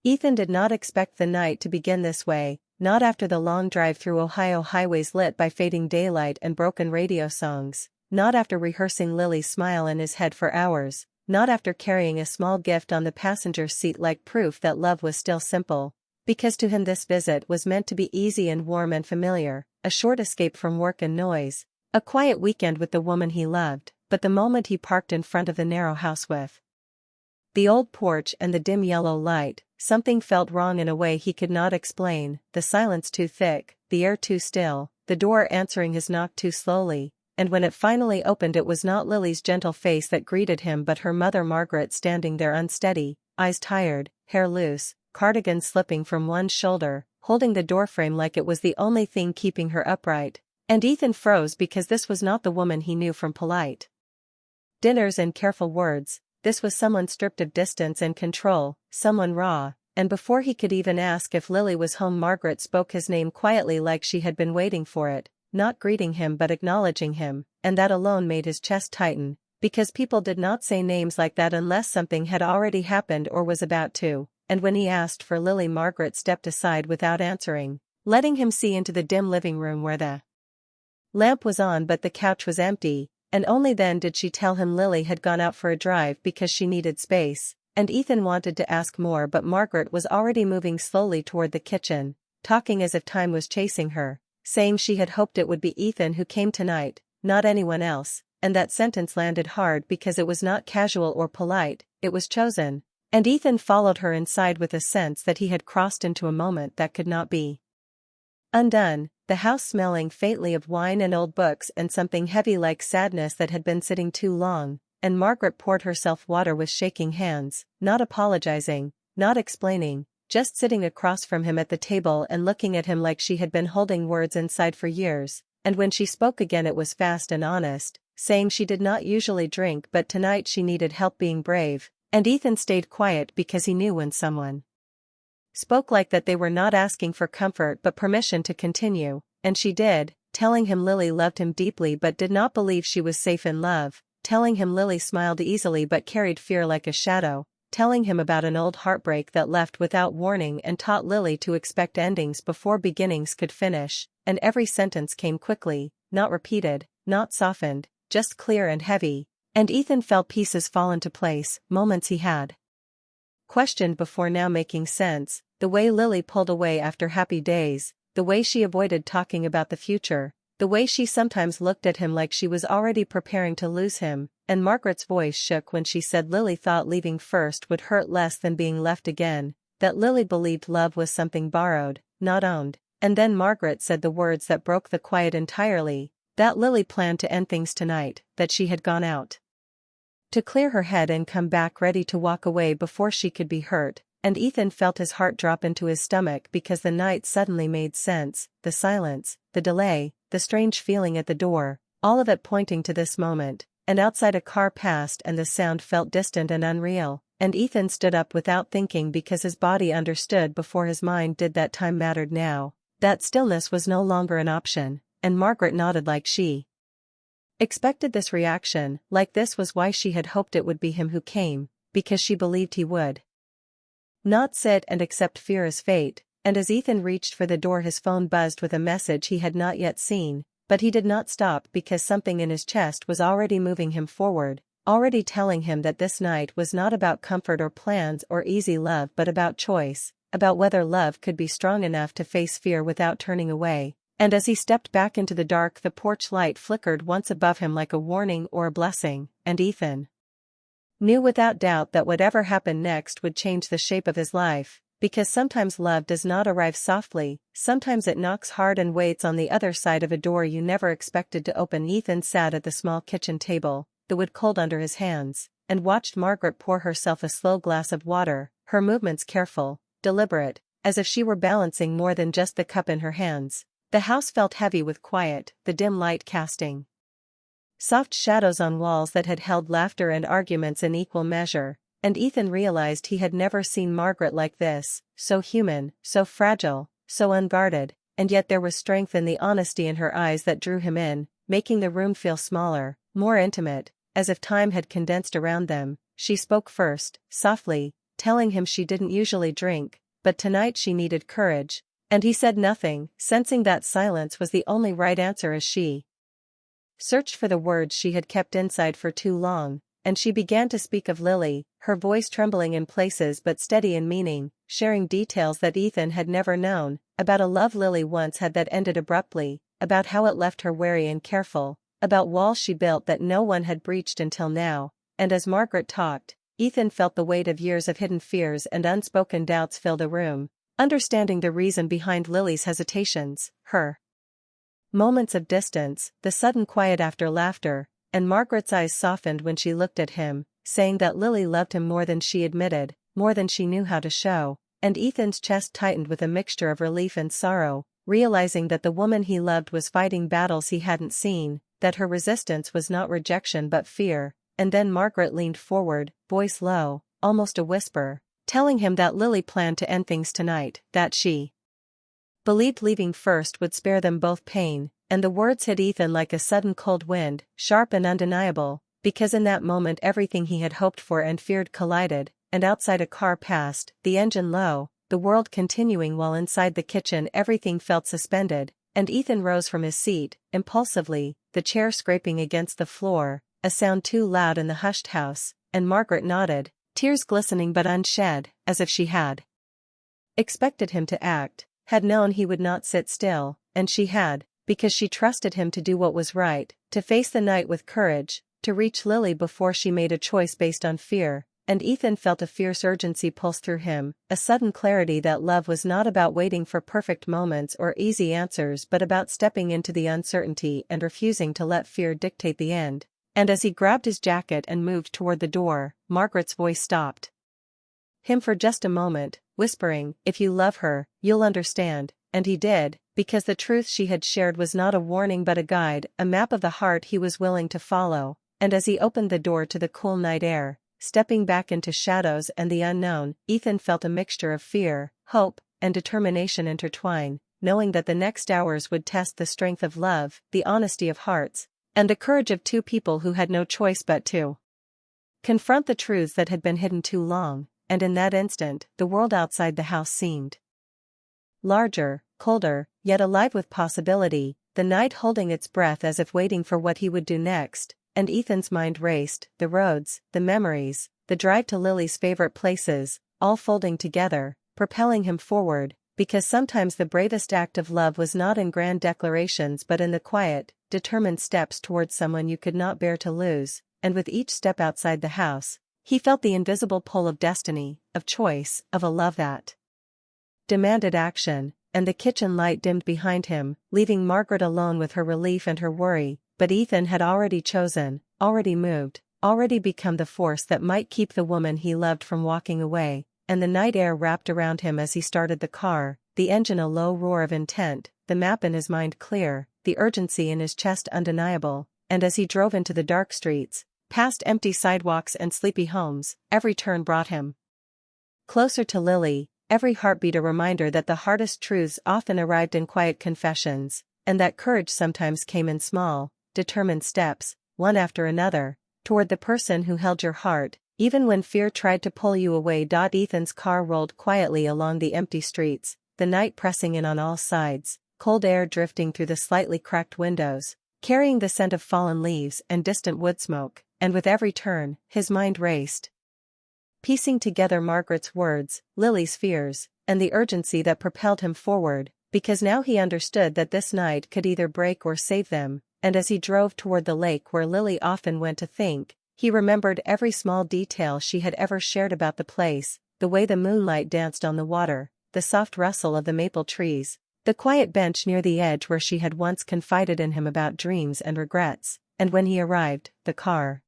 Ethan did not expect the night to begin this way, not after the long drive through Ohio highways lit by fading daylight and broken radio songs, not after rehearsing Lily's smile in his head for hours, not after carrying a small gift on the passenger seat like proof that love was still simple. Because to him this visit was meant to be easy and warm and familiar, a short escape from work and noise, a quiet weekend with the woman he loved. But the moment he parked in front of the narrow house with the old porch and the dim yellow light, something felt wrong in a way he could not explain, the silence too thick, the air too still, the door answering his knock too slowly, and when it finally opened it was not Lily's gentle face that greeted him but her mother Margaret standing there unsteady, eyes tired, hair loose, cardigan slipping from one shoulder, holding the doorframe like it was the only thing keeping her upright. And Ethan froze because this was not the woman he knew from polite dinners and careful words. This was someone stripped of distance and control, someone raw, and before he could even ask if Lily was home Margaret spoke his name quietly like she had been waiting for it, not greeting him but acknowledging him, and that alone made his chest tighten, because people did not say names like that unless something had already happened or was about to, and when he asked for Lily Margaret stepped aside without answering, letting him see into the dim living room where the lamp was on but the couch was empty. And only then did she tell him Lily had gone out for a drive because she needed space, and Ethan wanted to ask more but Margaret was already moving slowly toward the kitchen, talking as if time was chasing her, saying she had hoped it would be Ethan who came tonight, not anyone else, and that sentence landed hard because it was not casual or polite, it was chosen, and Ethan followed her inside with a sense that he had crossed into a moment that could not be undone. The house smelling faintly of wine and old books and something heavy like sadness that had been sitting too long, and Margaret poured herself water with shaking hands, not apologizing, not explaining, just sitting across from him at the table and looking at him like she had been holding words inside for years, and when she spoke again it was fast and honest, saying she did not usually drink but tonight she needed help being brave, and Ethan stayed quiet because he knew when someone spoke like that they were not asking for comfort but permission to continue, and she did, telling him Lily loved him deeply but did not believe she was safe in love, telling him Lily smiled easily but carried fear like a shadow, telling him about an old heartbreak that left without warning and taught Lily to expect endings before beginnings could finish, and every sentence came quickly, not repeated, not softened, just clear and heavy, and Ethan felt pieces fall into place, moments he had questioned before now making sense, the way Lily pulled away after happy days, the way she avoided talking about the future, the way she sometimes looked at him like she was already preparing to lose him, and Margaret's voice shook when she said Lily thought leaving first would hurt less than being left again, that Lily believed love was something borrowed, not owned, and then Margaret said the words that broke the quiet entirely, that Lily planned to end things tonight, that she had gone out to clear her head and come back ready to walk away before she could be hurt, and Ethan felt his heart drop into his stomach because the night suddenly made sense, the silence, the delay, the strange feeling at the door, all of it pointing to this moment, and outside a car passed and the sound felt distant and unreal, and Ethan stood up without thinking because his body understood before his mind did that time mattered now, that stillness was no longer an option, and Margaret nodded like she expected this reaction, like this was why she had hoped it would be him who came, because she believed he would not sit and accept fear as fate, and as Ethan reached for the door his phone buzzed with a message he had not yet seen, but he did not stop because something in his chest was already moving him forward, already telling him that this night was not about comfort or plans or easy love but about choice, about whether love could be strong enough to face fear without turning away. And as he stepped back into the dark the porch light flickered once above him like a warning or a blessing, and Ethan knew without doubt that whatever happened next would change the shape of his life, because sometimes love does not arrive softly, sometimes it knocks hard and waits on the other side of a door you never expected to open. Ethan sat at the small kitchen table, the wood cold under his hands, and watched Margaret pour herself a slow glass of water, her movements careful, deliberate, as if she were balancing more than just the cup in her hands. The house felt heavy with quiet, the dim light casting soft shadows on walls that had held laughter and arguments in equal measure, and Ethan realized he had never seen Margaret like this, so human, so fragile, so unguarded, and yet there was strength in the honesty in her eyes that drew him in, making the room feel smaller, more intimate, as if time had condensed around them. She spoke first, softly, telling him she didn't usually drink, but tonight she needed courage. And he said nothing, sensing that silence was the only right answer as she searched for the words she had kept inside for too long, and she began to speak of Lily, her voice trembling in places but steady in meaning, sharing details that Ethan had never known, about a love Lily once had that ended abruptly, about how it left her wary and careful, about walls she built that no one had breached until now, and as Margaret talked, Ethan felt the weight of years of hidden fears and unspoken doubts fill the room, understanding the reason behind Lily's hesitations, her moments of distance, the sudden quiet after laughter, and Margaret's eyes softened when she looked at him, saying that Lily loved him more than she admitted, more than she knew how to show, and Ethan's chest tightened with a mixture of relief and sorrow, realizing that the woman he loved was fighting battles he hadn't seen, that her resistance was not rejection but fear, and then Margaret leaned forward, voice low, almost a whisper, telling him that Lily planned to end things tonight, that she believed leaving first would spare them both pain, and the words hit Ethan like a sudden cold wind, sharp and undeniable, because in that moment everything he had hoped for and feared collided, and outside a car passed, the engine low, the world continuing while inside the kitchen everything felt suspended, and Ethan rose from his seat, impulsively, the chair scraping against the floor, a sound too loud in the hushed house, and Margaret nodded, tears glistening but unshed, as if she had expected him to act, had known he would not sit still, and she had, because she trusted him to do what was right, to face the night with courage, to reach Lily before she made a choice based on fear, and Ethan felt a fierce urgency pulse through him, a sudden clarity that love was not about waiting for perfect moments or easy answers but about stepping into the uncertainty and refusing to let fear dictate the end. And as he grabbed his jacket and moved toward the door, Margaret's voice stopped him for just a moment, whispering, "If you love her, you'll understand," and he did, because the truth she had shared was not a warning but a guide, a map of the heart he was willing to follow, and as he opened the door to the cool night air, stepping back into shadows and the unknown, Ethan felt a mixture of fear, hope, and determination intertwine, knowing that the next hours would test the strength of love, the honesty of hearts, and the courage of two people who had no choice but to confront the truths that had been hidden too long, and in that instant, the world outside the house seemed larger, colder, yet alive with possibility, the night holding its breath as if waiting for what he would do next, and Ethan's mind raced, the roads, the memories, the drive to Lily's favorite places, all folding together, propelling him forward, because sometimes the bravest act of love was not in grand declarations but in the quiet, determined steps towards someone you could not bear to lose, and with each step outside the house, he felt the invisible pull of destiny, of choice, of a love that demanded action, and the kitchen light dimmed behind him, leaving Margaret alone with her relief and her worry, but Ethan had already chosen, already moved, already become the force that might keep the woman he loved from walking away, and the night air wrapped around him as he started the car, the engine a low roar of intent, the map in his mind clear, the urgency in his chest undeniable, and as he drove into the dark streets, past empty sidewalks and sleepy homes, every turn brought him closer to Lily, every heartbeat a reminder that the hardest truths often arrived in quiet confessions, and that courage sometimes came in small, determined steps, one after another, toward the person who held your heart, even when fear tried to pull you away. Ethan's car rolled quietly along the empty streets, the night pressing in on all sides, cold air drifting through the slightly cracked windows, carrying the scent of fallen leaves and distant wood smoke, and with every turn, his mind raced, piecing together Margaret's words, Lily's fears, and the urgency that propelled him forward, because now he understood that this night could either break or save them, and as he drove toward the lake where Lily often went to think, he remembered every small detail she had ever shared about the place, the way the moonlight danced on the water, the soft rustle of the maple trees, the quiet bench near the edge where she had once confided in him about dreams and regrets, and when he arrived, the car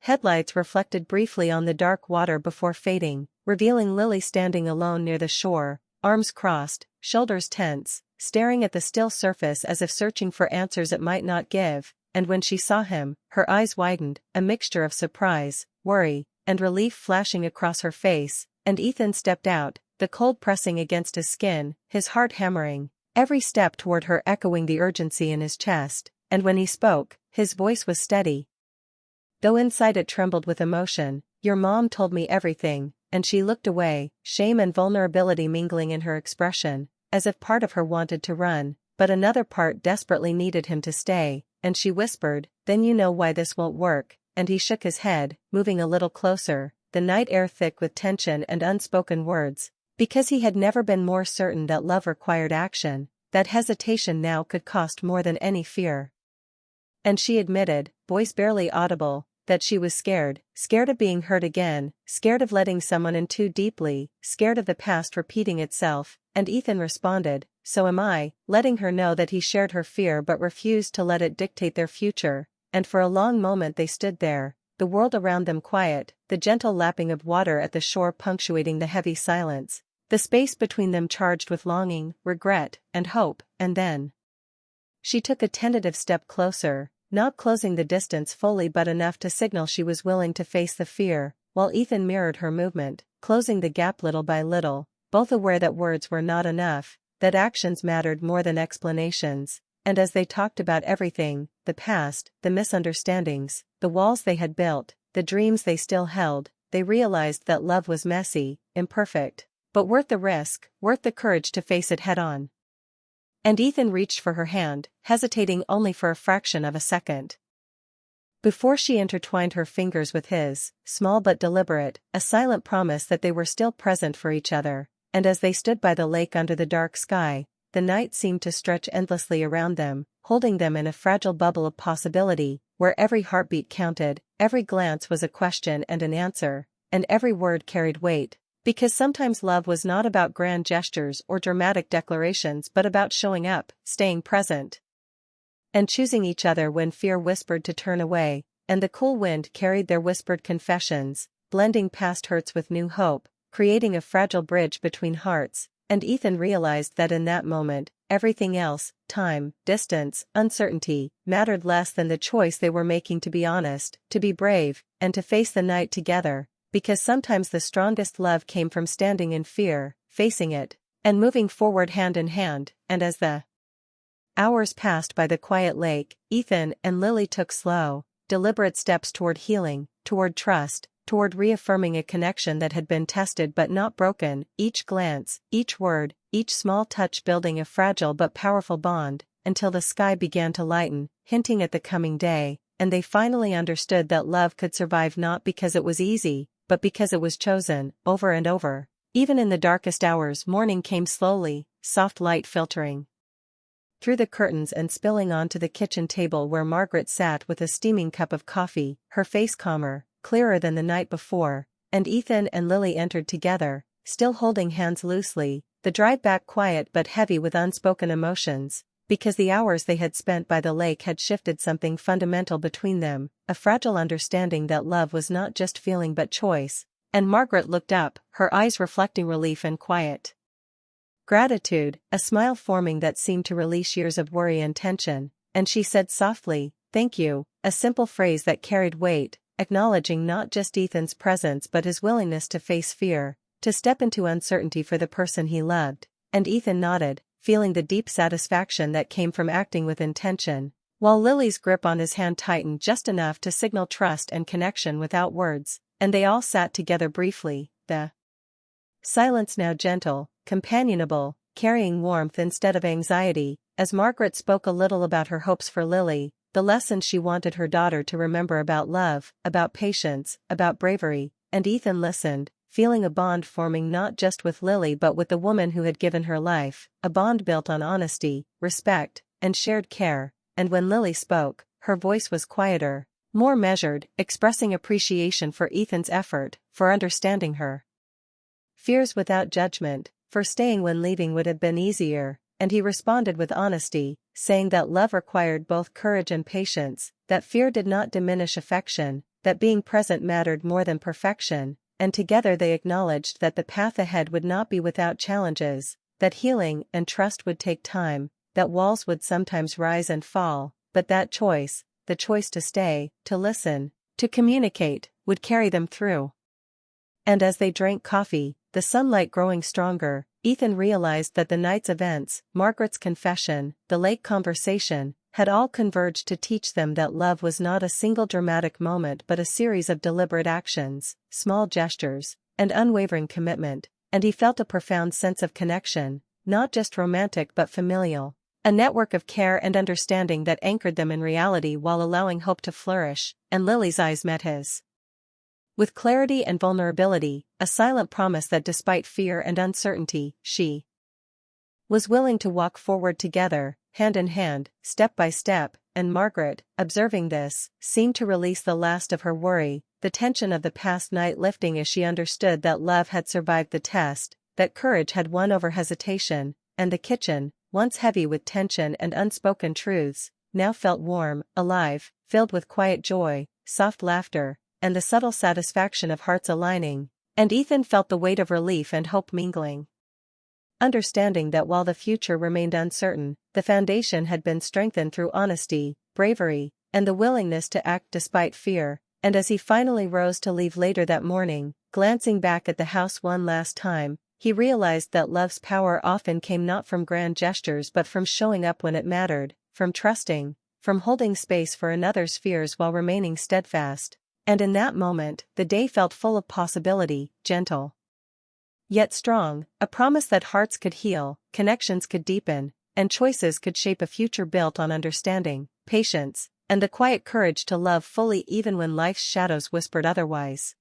headlights reflected briefly on the dark water before fading, revealing Lily standing alone near the shore, arms crossed, shoulders tense, staring at the still surface as if searching for answers it might not give, and when she saw him, her eyes widened, a mixture of surprise, worry, and relief flashing across her face, and Ethan stepped out, the cold pressing against his skin, his heart hammering, every step toward her echoing the urgency in his chest, and when he spoke, his voice was steady, though inside it trembled with emotion. "Your mom told me everything, and she looked away, shame and vulnerability mingling in her expression, as if part of her wanted to run, but another part desperately needed him to stay, and she whispered, "Then you know why this won't work," and he shook his head, moving a little closer, the night air thick with tension and unspoken words, because he had never been more certain that love required action, that hesitation now could cost more than any fear. And she admitted, voice barely audible, that she was scared of being hurt again, scared of letting someone in too deeply, scared of the past repeating itself, and Ethan responded, "So am I," letting her know that he shared her fear but refused to let it dictate their future, and for a long moment they stood there, the world around them quiet, the gentle lapping of water at the shore punctuating the heavy silence, the space between them charged with longing, regret, and hope, and then she took a tentative step closer, not closing the distance fully but enough to signal she was willing to face the fear, while Ethan mirrored her movement, closing the gap little by little, both aware that words were not enough, that actions mattered more than explanations, and as they talked about everything, the past, the misunderstandings, the walls they had built, the dreams they still held, they realized that love was messy, imperfect, but worth the risk, worth the courage to face it head-on. And Ethan reached for her hand, hesitating only for a fraction of a second. Before she intertwined her fingers with his, small but deliberate, a silent promise that they were still present for each other, and as they stood by the lake under the dark sky, the night seemed to stretch endlessly around them, holding them in a fragile bubble of possibility, where every heartbeat counted, every glance was a question and an answer, and every word carried weight. Because sometimes love was not about grand gestures or dramatic declarations but about showing up, staying present, and choosing each other when fear whispered to turn away, and the cool wind carried their whispered confessions, blending past hurts with new hope, creating a fragile bridge between hearts, and Ethan realized that in that moment, everything else, time, distance, uncertainty, mattered less than the choice they were making to be honest, to be brave, and to face the night together. Because sometimes the strongest love came from standing in fear, facing it, and moving forward hand in hand, and as the hours passed by the quiet lake, Ethan and Lily took slow, deliberate steps toward healing, toward trust, toward reaffirming a connection that had been tested but not broken, each glance, each word, each small touch building a fragile but powerful bond, until the sky began to lighten, hinting at the coming day, and they finally understood that love could survive not because it was easy, but because it was chosen, over and over. Even in the darkest hours, morning came slowly, soft light filtering through the curtains and spilling onto the kitchen table where Margaret sat with a steaming cup of coffee, her face calmer, clearer than the night before, and Ethan and Lily entered together, still holding hands loosely, the drive back quiet but heavy with unspoken emotions, because the hours they had spent by the lake had shifted something fundamental between them, a fragile understanding that love was not just feeling but choice, and Margaret looked up, her eyes reflecting relief and quiet gratitude, a smile forming that seemed to release years of worry and tension, and she said softly, "Thank you," a simple phrase that carried weight, acknowledging not just Ethan's presence but his willingness to face fear, to step into uncertainty for the person he loved, and Ethan nodded, feeling the deep satisfaction that came from acting with intention, while Lily's grip on his hand tightened just enough to signal trust and connection without words, and they all sat together briefly, the silence now gentle, companionable, carrying warmth instead of anxiety, as Margaret spoke a little about her hopes for Lily, the lessons she wanted her daughter to remember about love, about patience, about bravery, and Ethan listened, feeling a bond forming not just with Lily but with the woman who had given her life, a bond built on honesty, respect, and shared care, and when Lily spoke, her voice was quieter, more measured, expressing appreciation for Ethan's effort, for understanding her fears without judgment, for staying when leaving would have been easier, and he responded with honesty, saying that love required both courage and patience, that fear did not diminish affection, that being present mattered more than perfection, and together they acknowledged that the path ahead would not be without challenges, that healing and trust would take time, that walls would sometimes rise and fall, but that choice, the choice to stay, to listen, to communicate, would carry them through. And as they drank coffee, the sunlight growing stronger, Ethan realized that the night's events, Margaret's confession, the lake conversation, had all converged to teach them that love was not a single dramatic moment but a series of deliberate actions, small gestures, and unwavering commitment, and he felt a profound sense of connection, not just romantic but familial. A network of care and understanding that anchored them in reality while allowing hope to flourish, and Lily's eyes met his. With clarity and vulnerability, a silent promise that despite fear and uncertainty, she was willing to walk forward together, hand in hand, step by step, and Margaret, observing this, seemed to release the last of her worry, the tension of the past night lifting as she understood that love had survived the test, that courage had won over hesitation, and the kitchen, once heavy with tension and unspoken truths, now felt warm, alive, filled with quiet joy, soft laughter, and the subtle satisfaction of hearts aligning, and Ethan felt the weight of relief and hope mingling. Understanding that while the future remained uncertain, the foundation had been strengthened through honesty, bravery, and the willingness to act despite fear, and as he finally rose to leave later that morning, glancing back at the house one last time, he realized that love's power often came not from grand gestures but from showing up when it mattered, from trusting, from holding space for another's fears while remaining steadfast. And in that moment, the day felt full of possibility, gentle yet strong, a promise that hearts could heal, connections could deepen, and choices could shape a future built on understanding, patience, and the quiet courage to love fully even when life's shadows whispered otherwise.